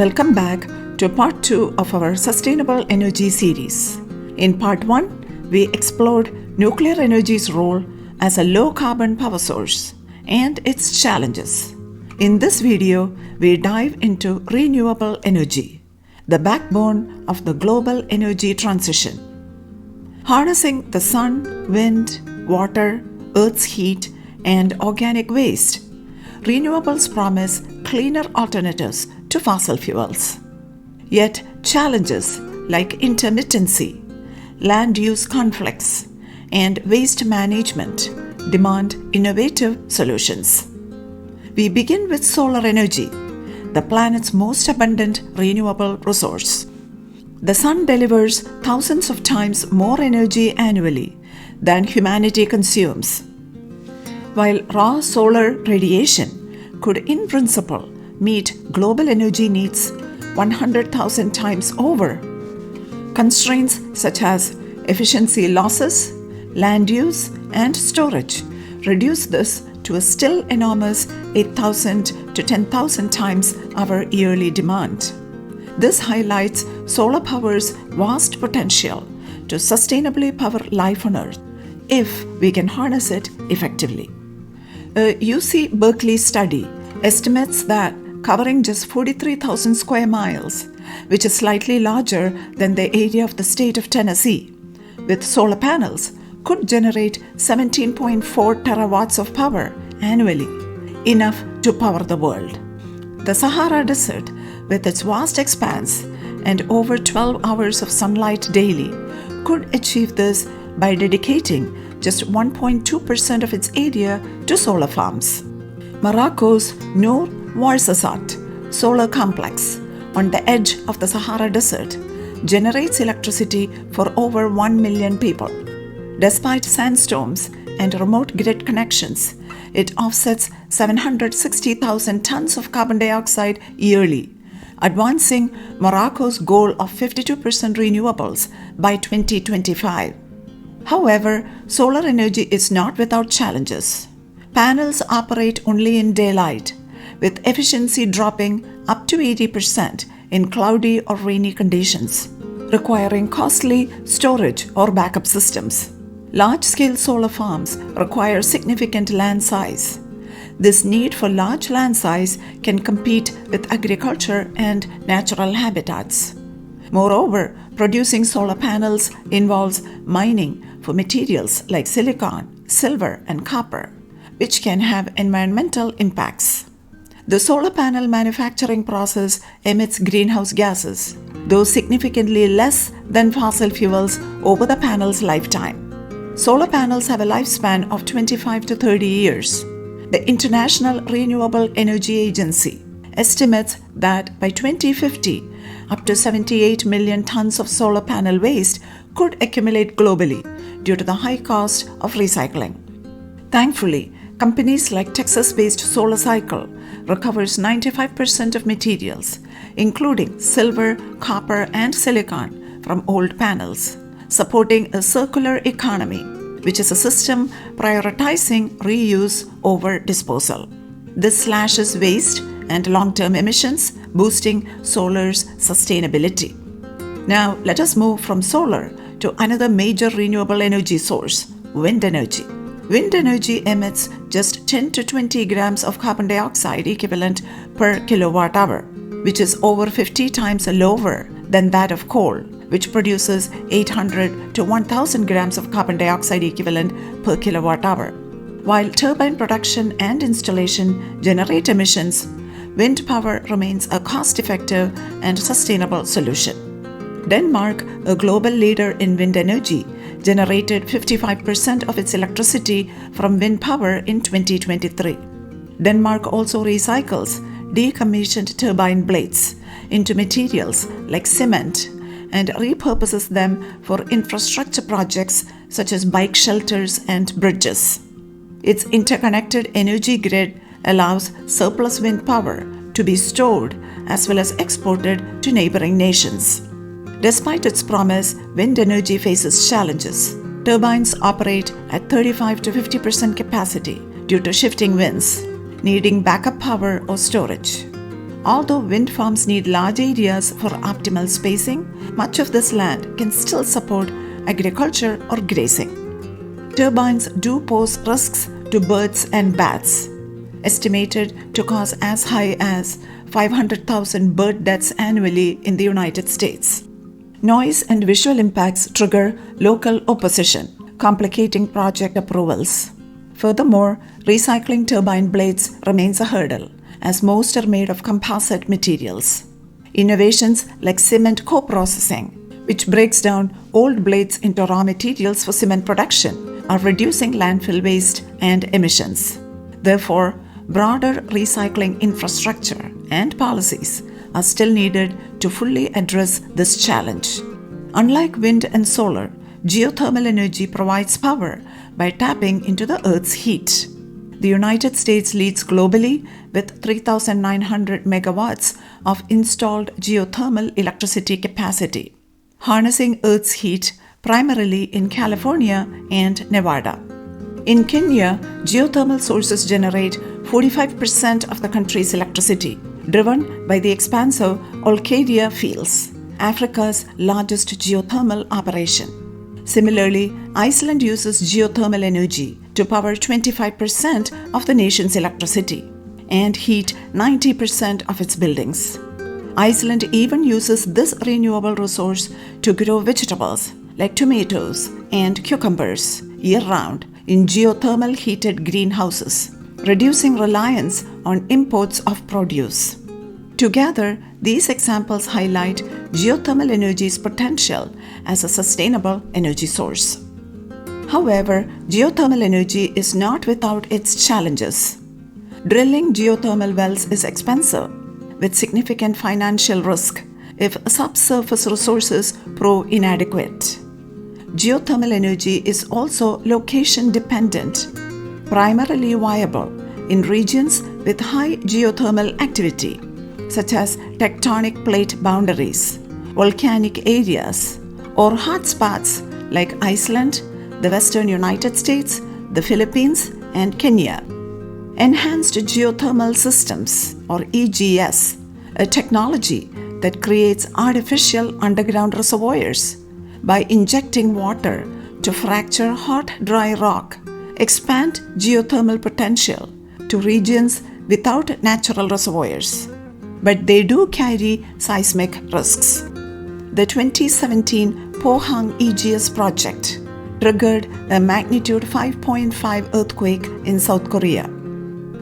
Welcome back to part 2 of our Sustainable Energy series. In part 1, we explored nuclear energy's role as a low-carbon power source and its challenges. In this video, we dive into renewable energy, the backbone of the global energy transition. Harnessing the sun, wind, water, Earth's heat, and organic waste, renewables promise cleaner alternatives to fossil fuels. Yet challenges like intermittency, land use conflicts, and waste management demand innovative solutions. We begin with solar energy, the planet's most abundant renewable resource. The sun delivers thousands of times more energy annually than humanity consumes. While raw solar radiation could in principle meet global energy needs 100,000 times over, constraints such as efficiency losses, land use, and storage reduce this to a still enormous 8,000 to 10,000 times our yearly demand. This highlights solar power's vast potential to sustainably power life on Earth if we can harness it effectively. A UC Berkeley study estimates that covering just 43,000 square miles, which is slightly larger than the area of the state of Tennessee, with solar panels could generate 17.4 terawatts of power annually, enough to power the world. The Sahara Desert, with its vast expanse and over 12 hours of sunlight daily, could achieve this by dedicating just 1.2% of its area to solar farms. Morocco's Noor Ouarzazate solar complex on the edge of the Sahara Desert generates electricity for over 1 million people. Despite sandstorms and remote grid connections, it offsets 760,000 tons of carbon dioxide yearly, advancing Morocco's goal of 52% renewables by 2025. However, solar energy is not without challenges. Panels operate only in daylight, with efficiency dropping up to 80% in cloudy or rainy conditions, requiring costly storage or backup systems. Large-scale solar farms require significant land size. This need for large land size can compete with agriculture and natural habitats. Moreover, producing solar panels involves mining for materials like silicon, silver, and copper, which can have environmental impacts. The solar panel manufacturing process emits greenhouse gases, though significantly less than fossil fuels over the panel's lifetime. Solar panels have a lifespan of 25 to 30 years. The International Renewable Energy Agency estimates that by 2050, up to 78 million tons of solar panel waste could accumulate globally due to the high cost of recycling. Thankfully, companies like Texas-based Solar Cycle recovers 95% of materials, including silver, copper, and silicon from old panels, supporting a circular economy, which is a system prioritizing reuse over disposal. This slashes waste and long-term emissions, boosting solar's sustainability. Now, let us move from solar to another major renewable energy source, wind energy. Wind energy emits just 10 to 20 grams of carbon dioxide equivalent per kilowatt hour, which is over 50 times lower than that of coal, which produces 800 to 1,000 grams of carbon dioxide equivalent per kilowatt hour. While turbine production and installation generate emissions, wind power remains a cost-effective and sustainable solution. Denmark, a global leader in wind energy, generated 55% of its electricity from wind power in 2023. Denmark also recycles decommissioned turbine blades into materials like cement and repurposes them for infrastructure projects such as bike shelters and bridges. Its interconnected energy grid allows surplus wind power to be stored as well as exported to neighboring nations. Despite its promise, wind energy faces challenges. Turbines operate at 35 to 50% capacity due to shifting winds, needing backup power or storage. Although wind farms need large areas for optimal spacing, much of this land can still support agriculture or grazing. Turbines do pose risks to birds and bats, estimated to cause as high as 500,000 bird deaths annually in the United States. Noise and visual impacts trigger local opposition, complicating project approvals. Furthermore, recycling turbine blades remains a hurdle, as most are made of composite materials. Innovations like cement co-processing, which breaks down old blades into raw materials for cement production, are reducing landfill waste and emissions. Therefore, broader recycling infrastructure and policies are still needed to fully address this challenge. Unlike wind and solar, geothermal energy provides power by tapping into the Earth's heat. The United States leads globally with 3,900 megawatts of installed geothermal electricity capacity, harnessing Earth's heat primarily in California and Nevada. In Kenya, geothermal sources generate 45% of the country's electricity, driven by the expansive Olkaria fields, Africa's largest geothermal operation. Similarly, Iceland uses geothermal energy to power 25% of the nation's electricity and heat 90% of its buildings. Iceland even uses this renewable resource to grow vegetables like tomatoes and cucumbers year-round in geothermal heated greenhouses, reducing reliance on imports of produce. Together, these examples highlight geothermal energy's potential as a sustainable energy source. However, geothermal energy is not without its challenges. Drilling geothermal wells is expensive, with significant financial risk if subsurface resources prove inadequate. Geothermal energy is also location dependent, primarily viable in regions with high geothermal activity, such as tectonic plate boundaries, volcanic areas, or hotspots like Iceland, the Western United States, the Philippines, and Kenya. Enhanced Geothermal Systems, or EGS, a technology that creates artificial underground reservoirs by injecting water to fracture hot, dry rock, expand geothermal potential to regions without natural reservoirs. But they do carry seismic risks. The 2017 Pohang EGS project triggered a magnitude 5.5 earthquake in South Korea.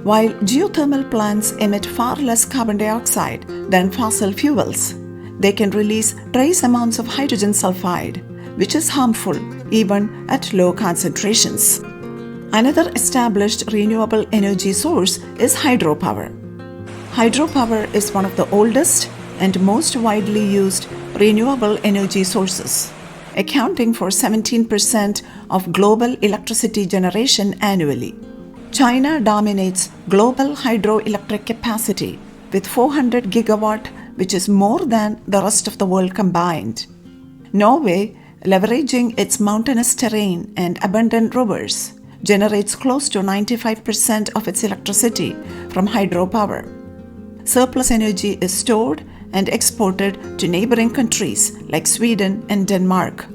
While geothermal plants emit far less carbon dioxide than fossil fuels, they can release trace amounts of hydrogen sulfide, which is harmful even at low concentrations. Another established renewable energy source is hydropower. Hydropower is one of the oldest and most widely used renewable energy sources, accounting for 17% of global electricity generation annually. China dominates global hydroelectric capacity with 400 gigawatt, which is more than the rest of the world combined. Norway, leveraging its mountainous terrain and abundant rivers, generates close to 95% of its electricity from hydropower. Surplus energy is stored and exported to neighboring countries like Sweden and Denmark.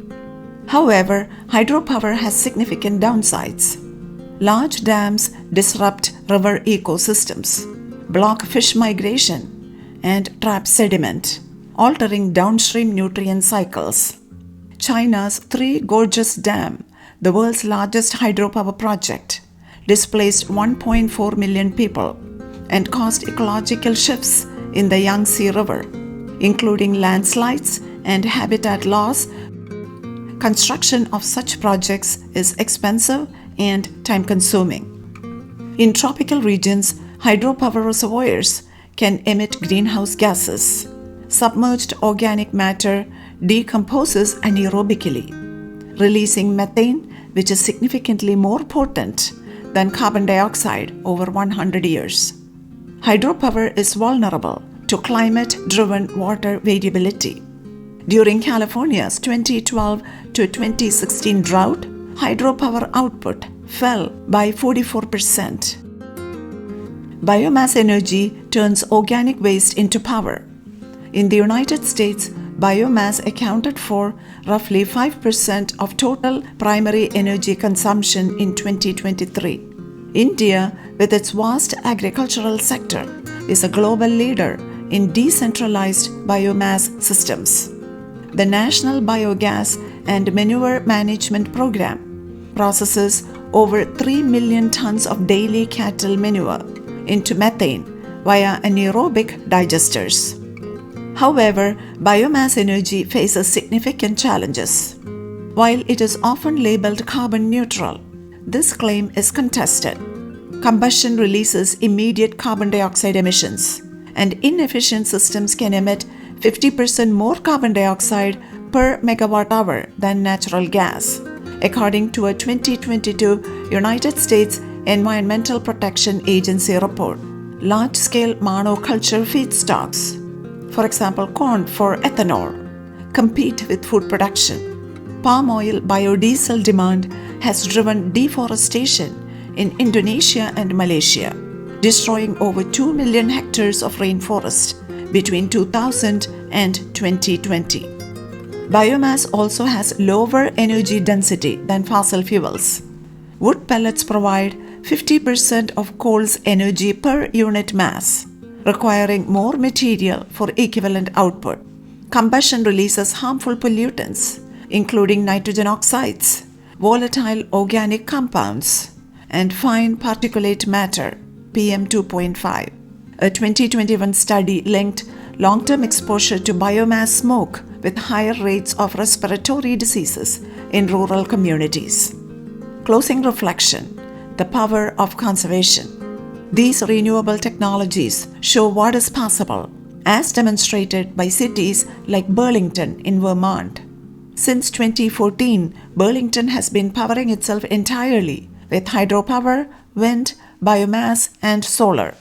However, hydropower has significant downsides. Large dams disrupt river ecosystems, block fish migration, and trap sediment, altering downstream nutrient cycles. China's Three Gorges Dam, the world's largest hydropower project, displaced 1.4 million people and caused ecological shifts in the Yangtze River, including landslides and habitat loss. Construction of such projects is expensive and time-consuming. In tropical regions, hydropower reservoirs can emit greenhouse gases. Submerged organic matter decomposes anaerobically, releasing methane, which is significantly more potent than carbon dioxide over 100 years. Hydropower is vulnerable to climate-driven water variability. During California's 2012 to 2016 drought, hydropower output fell by 44%. Biomass energy turns organic waste into power. In the United States, biomass accounted for roughly 5% of total primary energy consumption in 2023. India, with its vast agricultural sector, is a global leader in decentralized biomass systems. The National Biogas and Manure Management Program processes over 3 million tons of daily cattle manure into methane via anaerobic digesters. However, biomass energy faces significant challenges. While it is often labeled carbon neutral, this claim is contested. Combustion releases immediate carbon dioxide emissions, and inefficient systems can emit 50% more carbon dioxide per megawatt hour than natural gas, according to a 2022 United States Environmental Protection Agency report. Large-scale monoculture feedstocks, for example corn for ethanol, compete with food production. Palm oil biodiesel demand has driven deforestation in Indonesia and Malaysia, destroying over 2 million hectares of rainforest between 2000 and 2020. Biomass also has lower energy density than fossil fuels. Wood pellets provide 50% of coal's energy per unit mass, requiring more material for equivalent output. Combustion releases harmful pollutants, including nitrogen oxides, volatile organic compounds, and fine particulate matter, PM 2.5. A 2021 study linked long-term exposure to biomass smoke with higher rates of respiratory diseases in rural communities. Closing reflection: the power of conservation. These renewable technologies show what is possible, as demonstrated by cities like Burlington in Vermont. Since 2014, Burlington has been powering itself entirely with hydropower, wind, biomass, and solar.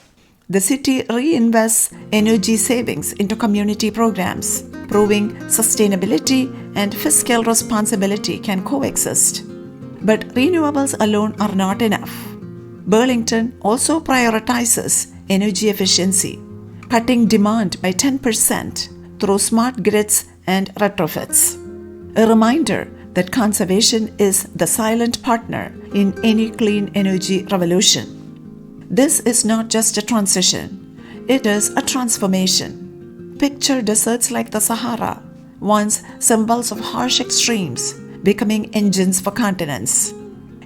The city reinvests energy savings into community programs, proving sustainability and fiscal responsibility can coexist. But renewables alone are not enough. Burlington also prioritizes energy efficiency, cutting demand by 10% through smart grids and retrofits. A reminder that conservation is the silent partner in any clean energy revolution. This is not just a transition, it is a transformation. Picture deserts like the Sahara, once symbols of harsh extremes, becoming engines for continents.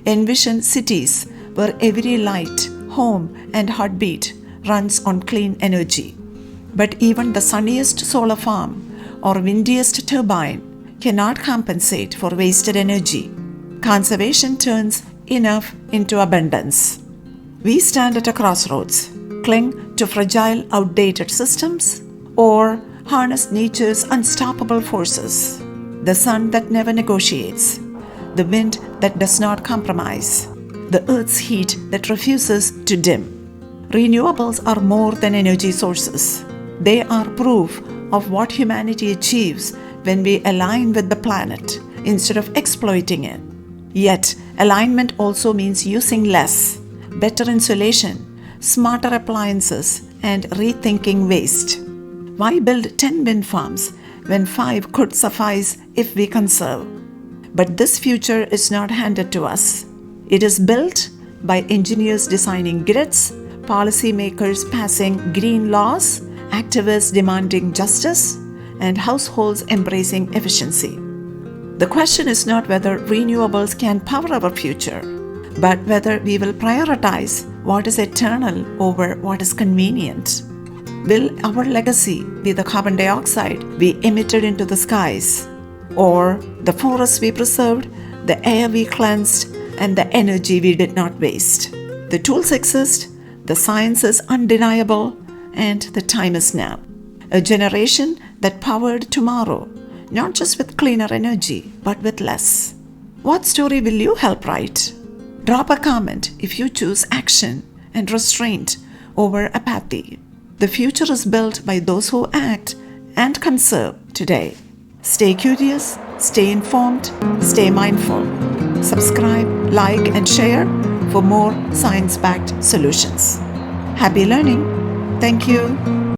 Envision cities where every light, home, and heartbeat runs on clean energy. But even the sunniest solar farm or windiest turbine cannot compensate for wasted energy. Conservation turns enough into abundance. We stand at a crossroads: cling to fragile, outdated systems, or harness nature's unstoppable forces. The sun that never negotiates, the wind that does not compromise, the earth's heat that refuses to dim. Renewables are more than energy sources. They are proof of what humanity achieves when we align with the planet instead of exploiting it. Yet, alignment also means using less, better insulation, smarter appliances, and rethinking waste. Why build 10 wind farms when 5 could suffice if we conserve? But this future is not handed to us. It is built by engineers designing grids, policymakers passing green laws, activists demanding justice, and households embracing efficiency. The question is not whether renewables can power our future, but whether we will prioritize what is eternal over what is convenient. Will our legacy be the carbon dioxide we emitted into the skies, or the forests we preserved, the air we cleansed, and the energy we did not waste? The tools exist, the science is undeniable, and the time is now. A generation that powered tomorrow, not just with cleaner energy, but with less. What story will you help write? Drop a comment if you choose action and restraint over apathy. The future is built by those who act and conserve today. Stay curious, stay informed, stay mindful. Subscribe, like, and share for more science-backed solutions. Happy learning. Thank you.